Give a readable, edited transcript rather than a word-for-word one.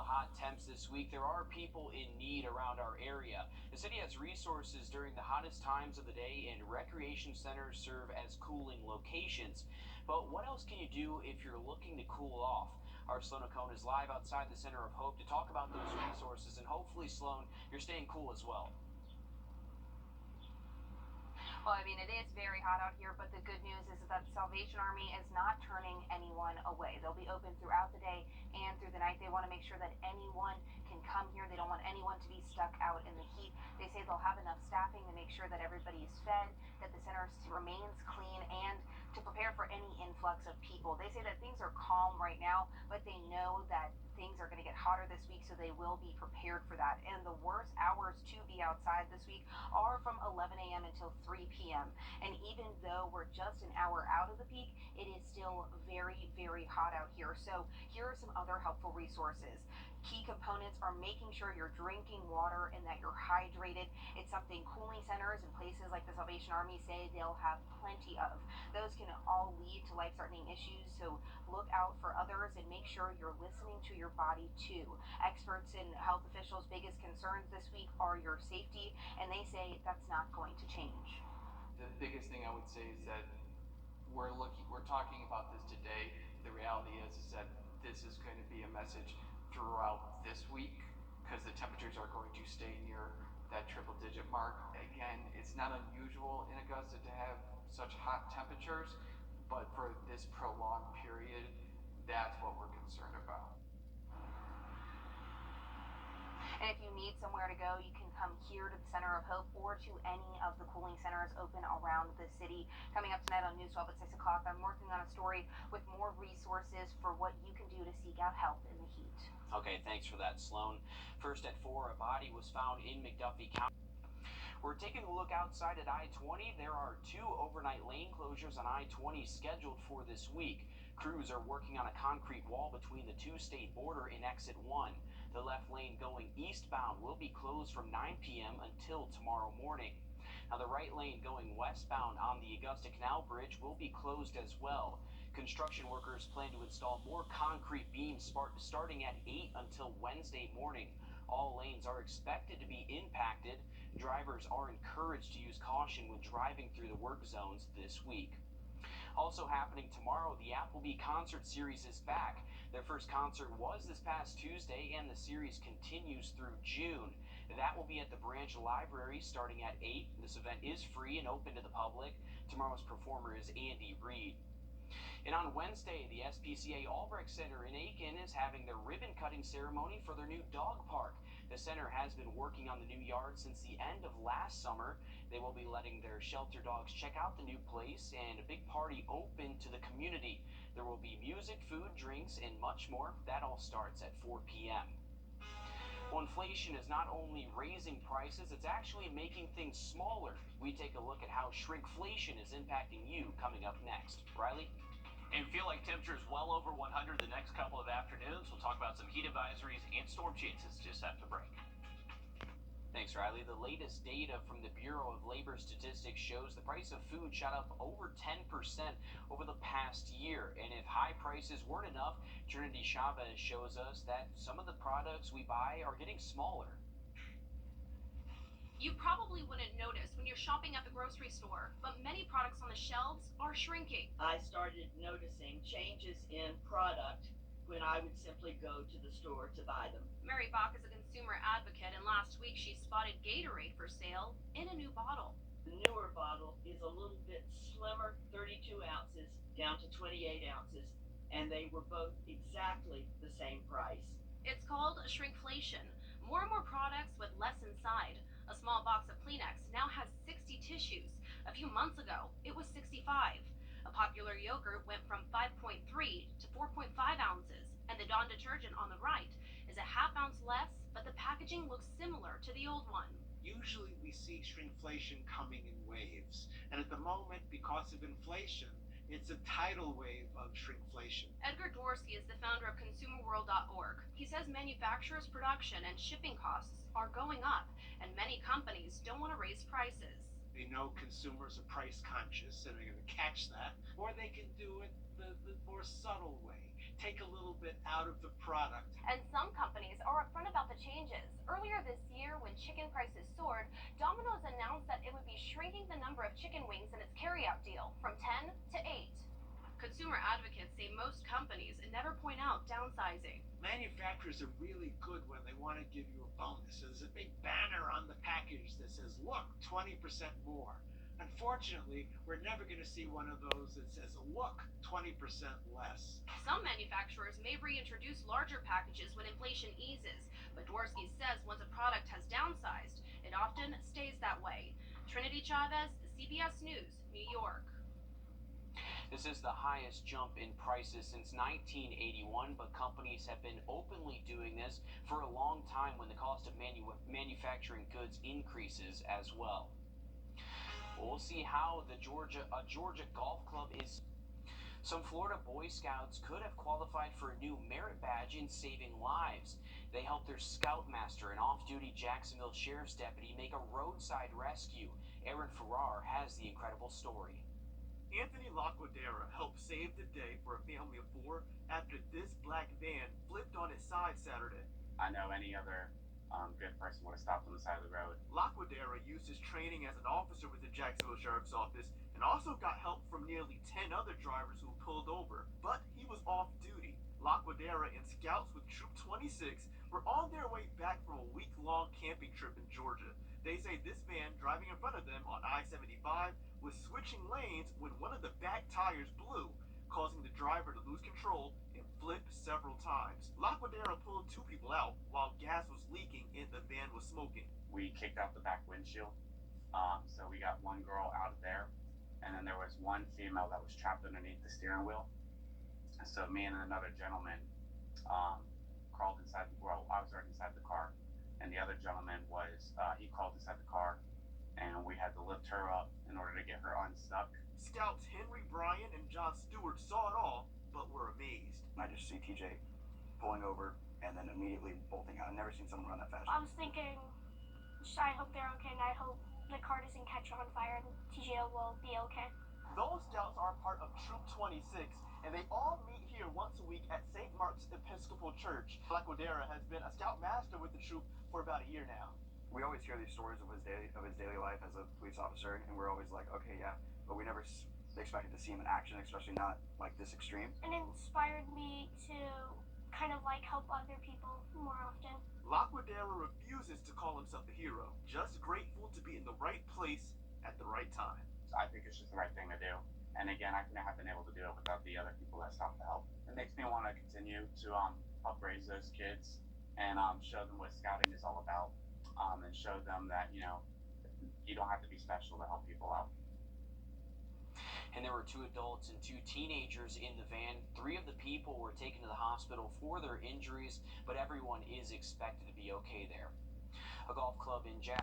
hot temps this week, there are people in need around our area. The city has resources during the hottest times of the day, and recreation centers serve as cooling locations. But what else can you do if you're looking to cool off? Our Sloan O'Cone is live outside the Center of Hope to talk about those resources, and hopefully, Sloan, you're staying cool as well. Well, I mean, it is very hot out here, but the good news is that the Salvation Army is not turning anyone away. They'll be open throughout the day and through the night. They want to make sure that anyone can come here. They don't want anyone to be stuck out in the heat. They say they'll have enough staffing to make sure that everybody is fed, that the center remains clean, and to prepare for any influx of people. They say that things are calm right now, but they know that things are going to get hotter this week, so they will be prepared for that. And the worst hours to be outside this week are from 11 a.m. until 3 p.m. And even though we're just an hour out of the peak, it is still very, very hot out here. So here are some other helpful resources. Key components are making sure you're drinking water and that you're hydrated. It's something cooling centers and places like the Salvation Army say they'll have plenty of. Those can all lead to life-threatening issues, so look out for others and make sure you're listening to your body too. Experts and health officials' biggest concerns this week are your safety, and they say that's not going to change. The biggest thing I would say is that we're talking about this today. The reality is that this is going to be a message throughout this week because the temperatures are going to stay near that triple-digit mark. Again, it's not unusual in Augusta to have such hot temperatures, but for this prolonged period, that's what we're concerned about. And if you need somewhere to go, you can come here to the Center of Hope or to any of the cooling centers open around the city. Coming up tonight on News 12 at 6 o'clock, I'm working on a story with more resources for what you can do to seek out help in the heat. Okay, thanks for that, Sloan. First at 4, a body was found in McDuffie County. We're taking a look outside at I-20. There are 2 overnight lane closures on I-20 scheduled for this week. Crews are working on a concrete wall between the 2-state border in Exit 1. The left lane going eastbound will be closed from 9 p.m. until tomorrow morning. Now, the right lane going westbound on the Augusta Canal Bridge will be closed as well. Construction workers plan to install more concrete beams starting at 8 until Wednesday morning. All lanes are expected to be impacted. Drivers are encouraged to use caution when driving through the work zones this week. Also happening tomorrow, the Applebee Concert Series is back. Their first concert was this past Tuesday, and the series continues through June. That will be at the Branch Library starting at 8. This event is free and open to the public. Tomorrow's performer is Andy Reid. And on Wednesday, the SPCA Albrecht Center in Aiken is having their ribbon-cutting ceremony for their new dog park. The center has been working on the new yard since the end of last summer. They will be letting their shelter dogs check out the new place and a big party open to the community. There will be music, food, drinks, and much more. That all starts at 4 p.m. Well, inflation is not only raising prices, it's actually making things smaller. We take a look at how shrinkflation is impacting you coming up next. Riley? And feel like temperatures well over 100 the next couple of afternoons. We'll talk about some heat advisories and storm chances just after break. Thanks, Riley. The latest data from the Bureau of Labor Statistics shows the price of food shot up over 10% over the past year. And if high prices weren't enough, Trinity Chavez shows us that some of the products we buy are getting smaller. You probably wouldn't notice when you're shopping at the grocery store, but many products on the shelves are shrinking. I started noticing changes in product when I would simply go to the store to buy them. Mary Bach is a consumer advocate, and last week she spotted Gatorade for sale in a new bottle. The newer bottle is a little bit slimmer, 32 ounces down to 28 ounces, and they were both exactly the same price. It's called shrinkflation. More and more products with less inside. A small box of Kleenex now has 60 tissues. A few months ago, it was 65. A popular yogurt went from 5.3 to 4.5 ounces, and the Dawn detergent on the right is a half ounce less, but the packaging looks similar to the old one. Usually we see shrinkflation coming in waves, and at the moment, because of inflation, it's a tidal wave of shrinkflation. Edgar Dorsey is the founder of ConsumerWorld.org. He says manufacturers' production and shipping costs are going up, and many companies don't want to raise prices. They know consumers are price conscious and they're going to catch that, or they can do it the more subtle way. take a little bit out of the product. And some companies are upfront about the changes. Earlier this year, when chicken prices soared, Domino's announced that it would be shrinking the number of chicken wings in its carryout deal from 10 to 8. Consumer advocates say most companies never point out downsizing. Manufacturers are really good when they want to give you a bonus. There's a big banner on the package that says, look, 20% more. Unfortunately, we're never going to see one of those that says, look, 20% less. Some manufacturers may reintroduce larger packages when inflation eases, but Dworsky says once a product has downsized, it often stays that way. Trinity Chavez, CBS News, New York. This is the highest jump in prices since 1981, but companies have been openly doing this for a long time when the cost of manufacturing goods increases as well. We'll see how a Georgia golf club is. Some Florida Boy Scouts could have qualified for a new merit badge in saving lives. They helped their scoutmaster, an off-duty Jacksonville Sheriff's deputy, make a roadside rescue. Aaron Farrar has the incredible story. Anthony Laquadera helped save the day for a family of 4 after this black van flipped on its side Saturday. I know any other good person would have stopped on the side of the road. Laquadera used his training as an officer with the Jacksonville Sheriff's Office and also got help from nearly 10 other drivers who pulled over, but he was off duty. Laquadera and scouts with Troop 26 were on their way back from a week-long camping trip in Georgia. They say this van driving in front of them on I-75 was switching lanes when one of the back tires blew, causing the driver to lose control and flip several times. Laquadera pulled 2 people out while gas was leaking and the van was smoking. We kicked out the back windshield, so we got one girl out of there, and then there was one female that was trapped underneath the steering wheel. So me and another gentleman crawled inside. Well, I was already inside the car, and the other gentleman was he crawled inside the car, and we had to lift her up in order to get her unstuck. Scouts Henry Bryan and John Stewart saw it all, but were amazed. I just see TJ pulling over and then immediately bolting out. I've never seen someone run that fast. I was thinking, I hope they're okay, and I hope the car doesn't catch on fire and TJ will be okay. Those scouts are part of Troop 26, and they all meet here once a week at St. Mark's Episcopal Church. Laquadera has been a scoutmaster with the troop for about a year now. We always hear these stories of his daily life as a police officer, and we're always like, okay, yeah, but we never expected to see him in action, especially not like this extreme. It inspired me to kind of like help other people more often. Laquadera refuses to call himself a hero, just grateful to be in the right place at the right time. I think it's just the right thing to do. And again, I couldn't have been able to do it without the other people that stopped to help. It makes me want to continue to help raise those kids and show them what scouting is all about, and show them that, you know, you don't have to be special to help people out. And there were 2 adults and 2 teenagers in the van. 3 of the people were taken to the hospital for their injuries, but everyone is expected to be okay there. A golf club in Jasper